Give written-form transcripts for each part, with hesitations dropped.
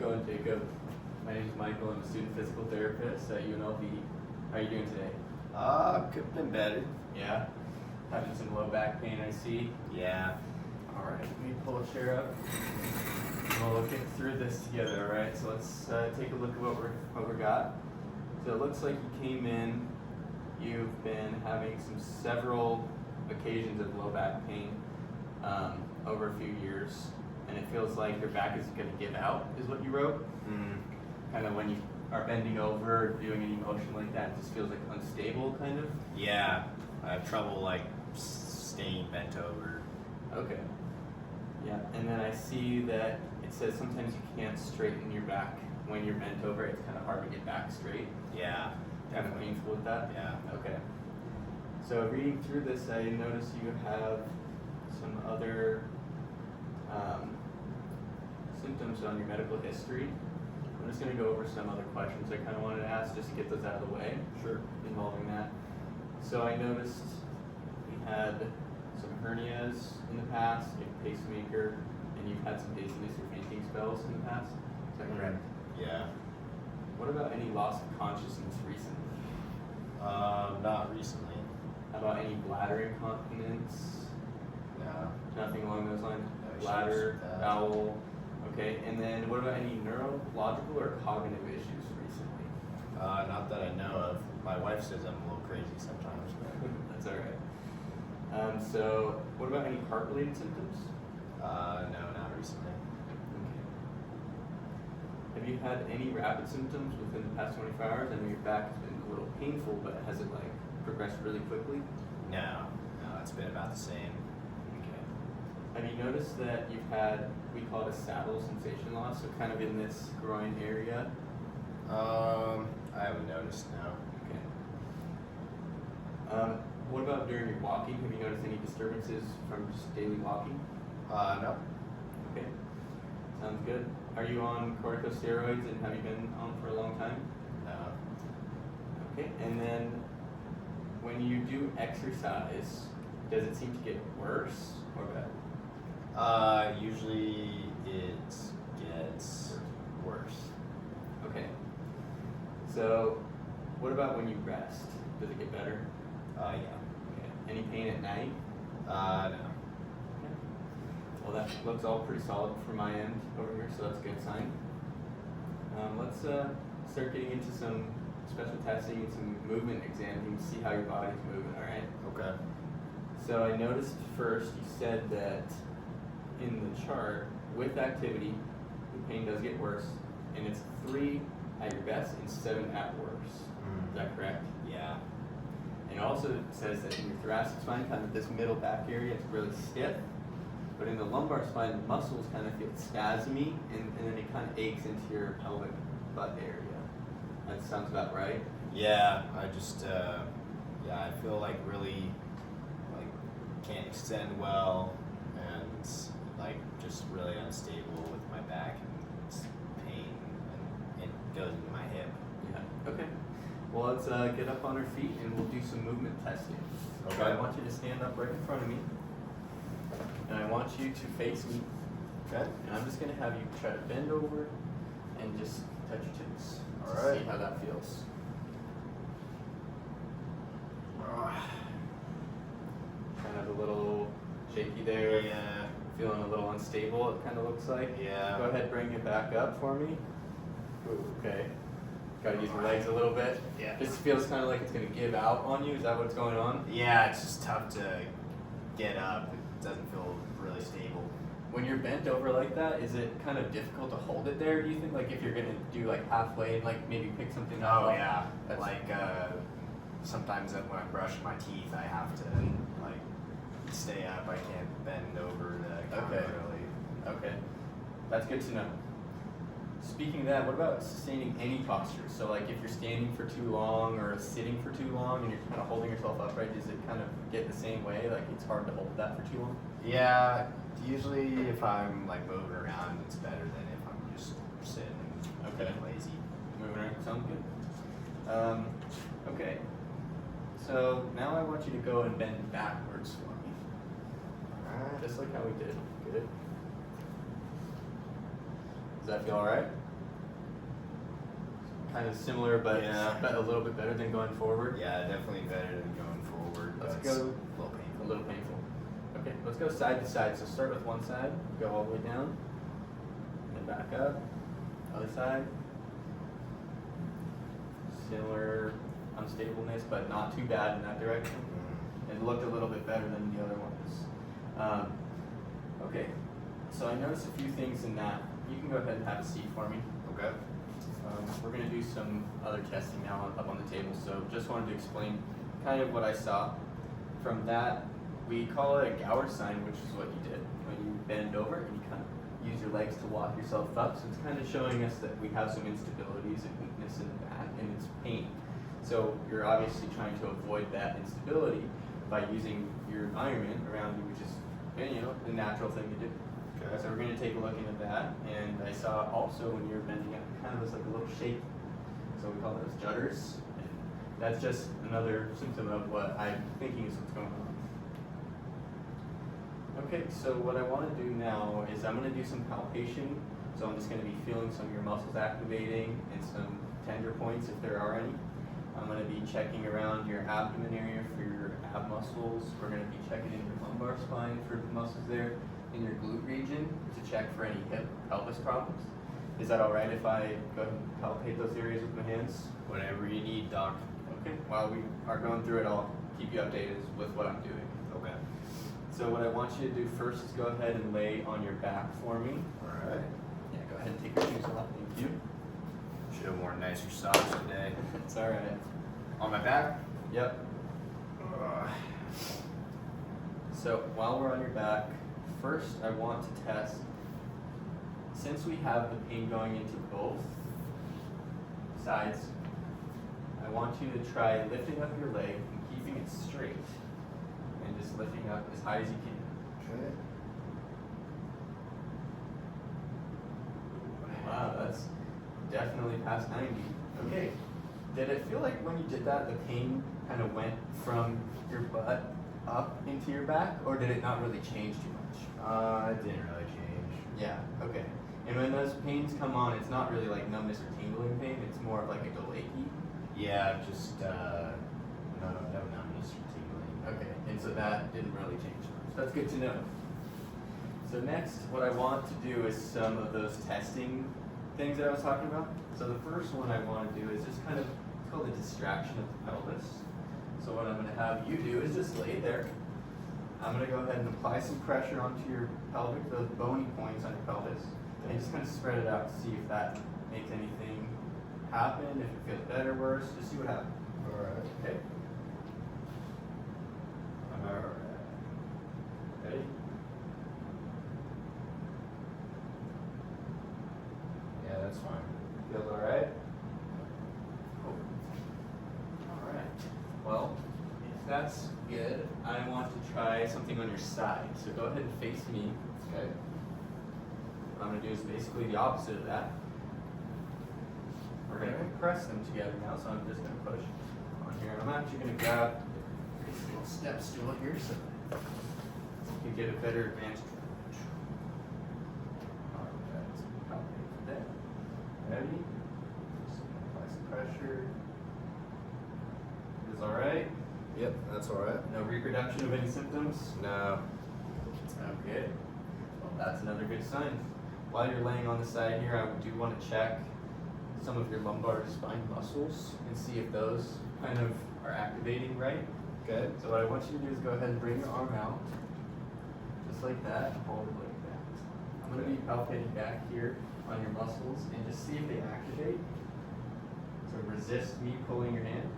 going, Jacob? My name is Michael. I'm a student physical therapist at UNLV. How are you doing today? Could have been better. Yeah? Having some low back pain, I see. Yeah. Alright, let me pull a chair up. We'll get through this together, alright? So let's take a look at what we got. So it looks like you came in, you've been having several occasions of low back pain over a few years, and it feels like your back is going to give out, is what you wrote. Kind of when you are bending over, doing any motion like that, it just feels like unstable, kind of. Yeah. I have trouble like staying bent over. Okay. Yeah, and then I see that it says sometimes you can't straighten your back when you're bent over. It's kind of hard to get back straight. Yeah. Kind of painful with that? Yeah. Okay. So reading through this, I notice you have some other symptoms on your medical history. I'm just going to go over some other questions I kind of wanted to ask just to get those out of the way. Sure. Involving that. So I noticed you had some hernias in the past, you have a pacemaker, and you've had some dizziness or fainting spells in the past. Is that correct? Yeah. What about any loss of consciousness recently? Not recently. How about any bladder incontinence? No. Nothing along those lines? No issues Bladder, with that. bowel. Okay, and then what about any neurological or cognitive issues recently? Not that I know of. My wife says I'm a little crazy sometimes. That's alright. So what about any heart-related symptoms? No, not recently. Okay. Have you had any rapid symptoms within the past 24 hours? I know your back has been a little painful, but has it like progressed really quickly? No, it's been about the same. Okay. Have you noticed that you've had, we call it a saddle sensation loss, so kind of in this groin area? I haven't noticed, no. Okay. What about during your walking? Have you noticed any disturbances from just daily walking? No. Okay. Sounds good. Are you on corticosteroids, and have you been on for a long time? No. Okay. And then when you do exercise, does it seem to get worse or better? Usually it gets worse. Okay. So what about when you rest? Does it get better? Yeah. Okay. Any pain at night? No. Okay. Well, that looks all pretty solid from my end over here, so that's a good sign. Let's start getting into some special testing and some movement examining to see how your body's moving, alright? Okay. So I noticed first you said that in the chart, with activity, the pain does get worse, and it's 3 at your best and 7 at worst. Is that correct? Yeah. And it also says that in your thoracic spine, kind of this middle back area, it's really stiff. But in the lumbar spine, the muscles kind of feel spasmy, and then it kind of aches into your pelvic butt area. That sounds about right. Yeah, I just, I feel like really, like, can't extend well, and, like, just really unstable with my back, and it's pain, and it goes into my hip. Yeah. Okay. Well, let's get up on our feet, and we'll do some movement testing. Okay. So I want you to stand up right in front of me, and I want you to face me. Okay. And I'm just going to have you try to bend over and just touch your toes. All right. See how that feels. Kind of a little shaky there. Yeah. Feeling a little unstable, it kind of looks like. Yeah. Go ahead, bring it back up for me. Ooh, okay. Got to use your legs a little bit. Yeah. This feels kind of like it's going to give out on you. Is that what's going on? Yeah, it's just tough to get up. It doesn't feel really stable. When you're bent over like that, is it kind of difficult to hold it there, do you think? Like if you're going to do like halfway and like maybe pick something up? Oh yeah, That's like sometimes when I brush my teeth, I have to like stay up. I can't bend over the counter Okay. really. Okay, that's good to know. Speaking of that, what about sustaining any posture? So like if you're standing for too long or sitting for too long and you're kind of holding yourself upright, does it kind of get the same way? Like it's hard to hold that for too long? Yeah, usually if I'm like moving around, it's better than if I'm just sitting and being lazy. Moving around, sounds good. Okay, so now I want you to go and bend backwards for me. Alright. Just like how we did. Good. Does that feel alright? kind of similar, but Yeah. a little bit better than going forward. Yeah, definitely better than going forward. Let's but it's go a little painful. a little painful. Okay, let's go side to side. So start with one side, go all the way down, and then back up. Other side. Similar unstableness, but not too bad in that direction. It looked a little bit better than the other ones. Okay, so I noticed a few things in that. You can go ahead and have a seat for me. Okay. We're going to do some other testing now up on the table, so just wanted to explain kind of what I saw. From that, we call it a Gower sign, which is what you did when you bend over and you kind of use your legs to walk yourself up. So it's kind of showing us that we have some instabilities and weakness in the back and it's pain. So you're obviously trying to avoid that instability by using your environment around you, which is, you know, the natural thing to do. Okay. So we're going to take a look into that, and I saw also when you were bending up, it kind of was like a little shape. So we call those judders, and that's just another symptom of what I'm thinking is what's going on. Okay, so what I want to do now is I'm going to do some palpation. So I'm just going to be feeling some of your muscles activating and some tender points if there are any. I'm going to be checking around your abdomen area for your ab muscles. We're going to be checking in your lumbar spine for the muscles there, in your glute region to check for any hip pelvis problems. Is that all right if I go ahead and palpate those areas with my hands? Whatever you need, Doc. Okay, while we are going through it, I'll keep you updated with what I'm doing. Okay. So what I want you to do first is go ahead and lay on your back for me. Alright. Yeah, go ahead and take your shoes off, thank you. Should have worn nicer socks today. It's all right. On my back? Yep. So while we're on your back, first I want to test, since we have the pain going into both sides, I want you to try lifting up your leg and keeping it straight, and just lifting up as high as you can. Okay. Wow, that's definitely past 90. Okay. Did it feel like when you did that, the pain kind of went from your butt up into your back, or did it not really change too much? It didn't really change. Yeah, okay. And when those pains come on, it's not really like numbness or tingling pain, it's more of like a delay-y. Yeah, just no numbness or tingling. Okay, and so that didn't really change much. That's good to know. So next, what I want to do is some of those testing things that I was talking about. So the first one I want to do is just kind of, it's called the distraction of the pelvis. So what I'm going to have you do is just lay there. I'm going to go ahead and apply some pressure onto your pelvic, those bony points on your pelvis, and just kind of spread it out to see if that makes anything happen, if it feels better, worse, just see what happens. Alright. Okay? Alright. Ready? Yeah, that's fine. Feels alright? Cool. Alright. Well, if that's good, I want to try something on your side. So go ahead and face me. Okay. What I'm going to do is basically the opposite of that. We're going to compress them together now, so I'm just going to push on here. I'm actually going to grab this little step stool here so you can get a better advantage. Alright, so palpate there. Ready? Just apply some pressure. Is alright? Yep, that's alright. No reproduction of any symptoms? No. Okay. Well, that's another good sign. While you're laying on the side here, I do want to check some of your lumbar spine muscles and see if those kind of are activating right. Okay. So what I want you to do is go ahead and bring your arm out, just like that, and hold it like that. I'm going to be palpating back here on your muscles and just see if they activate. So resist me pulling your hand.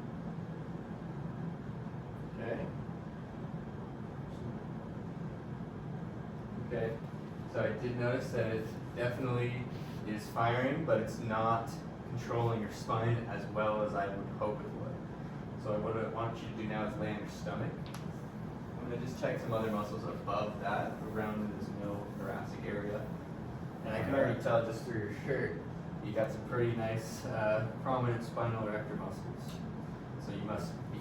Okay. Okay. So I did notice that it definitely is firing, but it's not controlling your spine as well as I would hope it would. So what I want you to do now is lay on your stomach. I'm going to just check some other muscles above that, around in this middle thoracic area. And I can already tell just through your shirt, you got some pretty nice, prominent spinal erector muscles. So you must be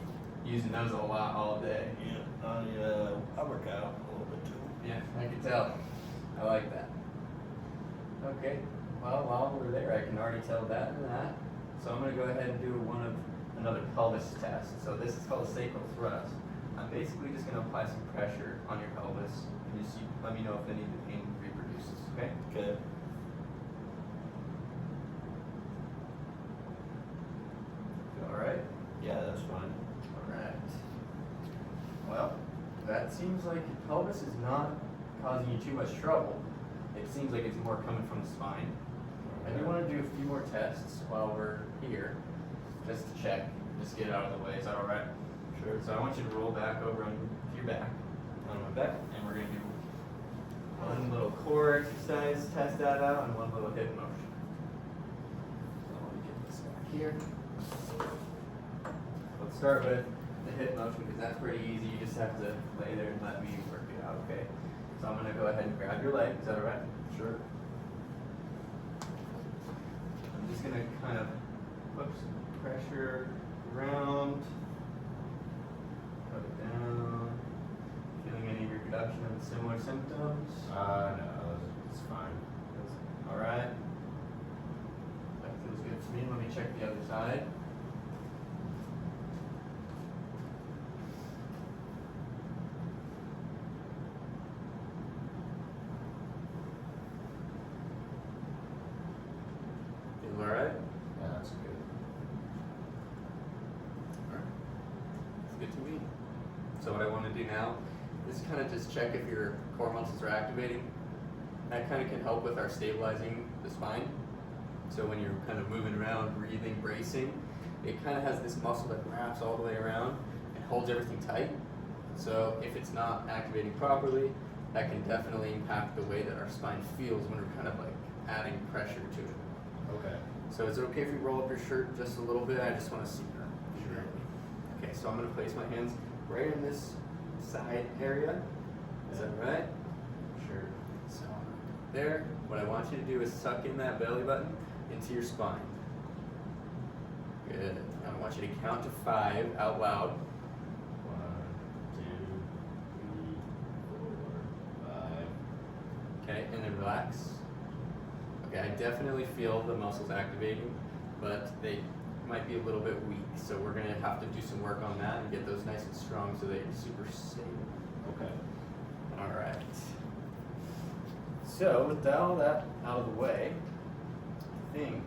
using those a lot all day. Yeah, I work out a little bit too. Yeah, I can tell. I like that. Okay, well, while we're there, I can already tell that and that. So I'm going to go ahead and do another pelvis test. So this is called a sacral thrust. I'm basically just going to apply some pressure on your pelvis and just let me know if any of the pain reproduces, okay? Okay. Feel alright? Yeah, that's fine. Alright. Well, that seems like your pelvis is not causing you too much trouble. It seems like it's more coming from the spine. I do want to do a few more tests while we're here, just to check, just get it out of the way. Is that all right? Sure. So I want you to roll back over on your back, on my back, and we're going to do one little core exercise, test that out, and one little hip motion. So let me get this back here. Let's start with the hip motion because that's pretty easy. You just have to lay there and let me work it out, okay? So I'm going to go ahead and grab your leg. Is that all right? Sure. I'm just going to kind of put some pressure around, put it down. Feeling any reproduction of similar symptoms? No, it's fine. All right. That feels good to me. Let me check the other side. Feel all right? Yeah, that's good. Alright. It's good to me. So what I want to do now is kind of just check if your core muscles are activating. That kind of can help with our stabilizing the spine. So when you're kind of moving around, breathing, bracing, it kind of has this muscle that wraps all the way around and holds everything tight. So if it's not activating properly, that can definitely impact the way that our spine feels when we're kind of like adding pressure to it. Okay. So is it okay if you roll up your shirt just a little bit? I just want to see that. Sure. Okay, so I'm going to place my hands right in this side area. Is that right? Sure. So there. What I want you to do is suck in that belly button into your spine. Good. I want you to count to 5 out loud. 1, 2, 3, 4, 5. Okay, and then relax. Okay, I definitely feel the muscles activating, but they might be a little bit weak. So we're going to have to do some work on that and get those nice and strong so that you're super stable. Okay. All right. So with all that out of the way, I think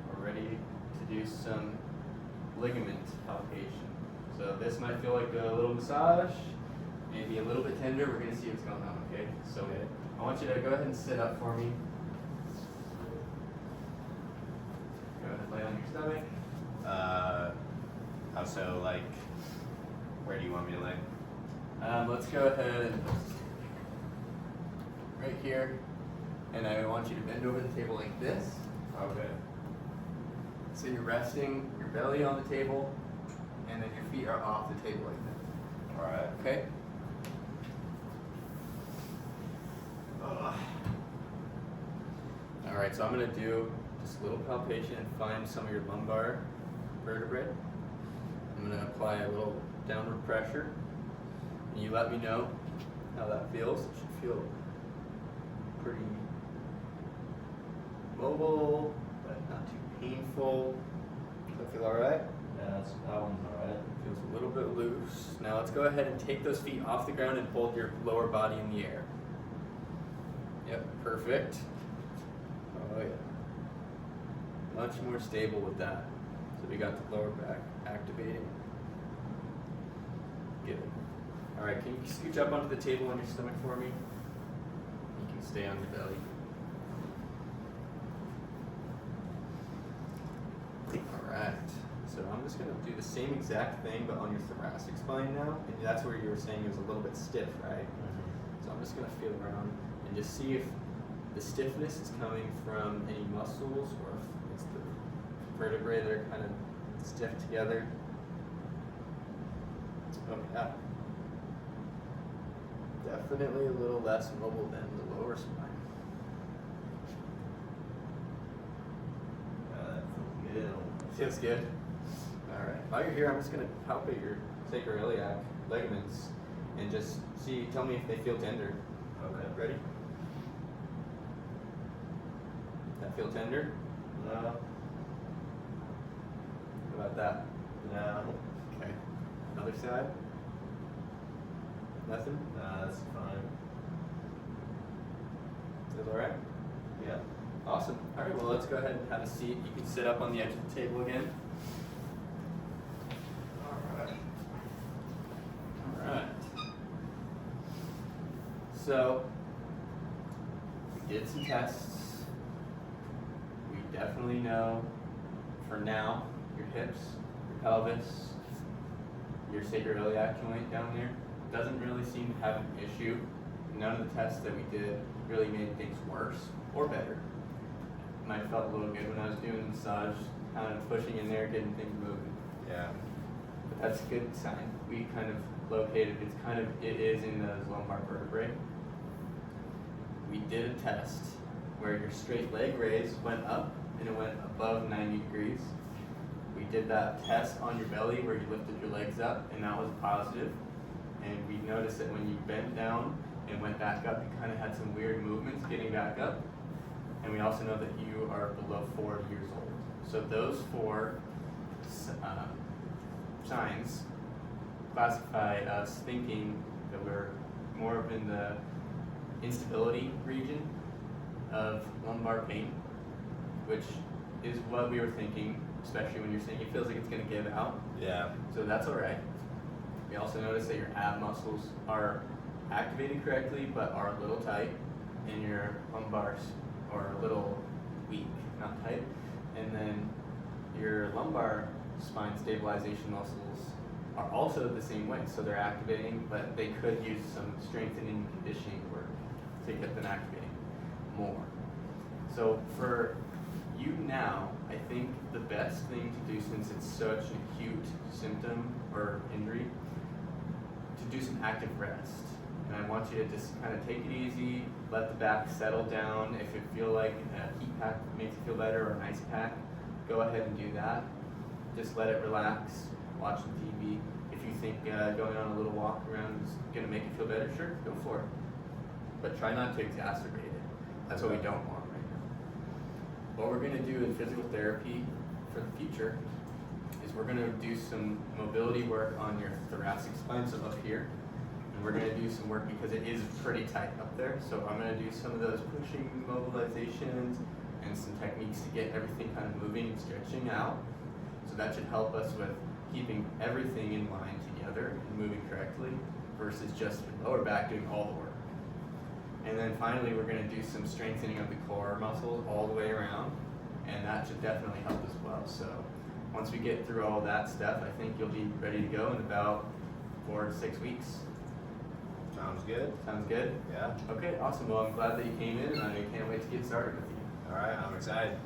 we're ready to do some ligament palpation. So this might feel like a little massage, maybe a little bit tender. We're going to see what's going on, okay? So Okay. I want you to go ahead and sit up for me. Go ahead and lay on your stomach. So like, where do you want me to lay? Let's go ahead and right here, and I want you to bend over the table like this. Okay. So you're resting your belly on the table, and then your feet are off the table like that. All right. Okay? All right, so I'm gonna do just a little palpation and find some of your lumbar vertebrae. I'm gonna apply a little downward pressure, and you let me know how that feels. It should feel pretty mobile, but not too painful. Does that feel all right? Yeah, that one's alright. Feels a little bit loose. Now let's go ahead and take those feet off the ground and hold your lower body in the air. Yep, perfect. Oh yeah. Much more stable with that. So we got the lower back activating. Good. All right, can you scooch up onto the table on your stomach for me? You can stay on your belly. All right. So I'm just gonna do the same exact thing, but on your thoracic spine now, and that's where you were saying it was a little bit stiff, right? So I'm just gonna feel around and just see if the stiffness is coming from any muscles or if it's the vertebrae that are kind of stiff together. Oh yeah. Definitely a little less mobile than the lower spine. That feels good. Feels good. All right. While you're here, I'm just gonna palpate your sacroiliac ligaments and just see. Tell me if they feel tender. Okay. Ready? That feel tender? No. about that? No, Okay. Other side? Nothing? nah, that's fine. Is that alright? Yeah. Awesome. Alright, well let's go ahead and have a seat. You can sit up on the edge of the table again. Alright. Alright. So, we did some tests. We definitely know, for now, your hips, your pelvis, your sacroiliac joint down there doesn't really seem to have an issue. None of the tests that we did really made things worse or better. Might have felt a little good when I was doing the massage, kind of pushing in there, getting things moving. Yeah. But that's a good sign. We kind of located, it is in those lumbar vertebrae. We did a test where your straight leg raise went up and it went above 90 degrees. We did that test on your belly where you lifted your legs up and that was positive. And we noticed that when you bent down and went back up, you kind of had some weird movements getting back up. And we also know that you are below 40 years old. So those four signs classify us thinking that we're more up in the instability region of lumbar pain, which is what we were thinking, especially when you're saying it feels like it's going to give out. Yeah. So that's all right. We also notice that your ab muscles are activated correctly, but are a little tight, and your lumbars are a little weak, not tight. And then your lumbar spine stabilization muscles are also the same way, so they're activating, but they could use some strengthening and conditioning work to get them activating more. So for you now, I think the best thing to do, since it's such an acute symptom or injury, to do some active rest. And I want you to just kind of take it easy, let the back settle down. If you feel like a heat pack makes you feel better or an ice pack, go ahead and do that. Just let it relax, watch the TV. If you think going on a little walk around is going to make you feel better, sure, go for it. But try not to exacerbate it. That's what we don't want right now. What we're going to do in physical therapy for the future is we're going to do some mobility work on your thoracic spine, so up here. And we're going to do some work because it is pretty tight up there. So I'm going to do some of those pushing mobilizations and some techniques to get everything kind of moving and stretching out. So that should help us with keeping everything in line together and moving correctly versus just your lower back doing all the work. And then finally, we're going to do some strengthening of the core muscles all the way around, and that should definitely help as well. So once we get through all that stuff, I think you'll be ready to go in about 4 to 6 weeks. Sounds good. Sounds good? Yeah. Okay, awesome. Well, I'm glad that you came in, and I can't wait to get started with you. All right. I'm excited.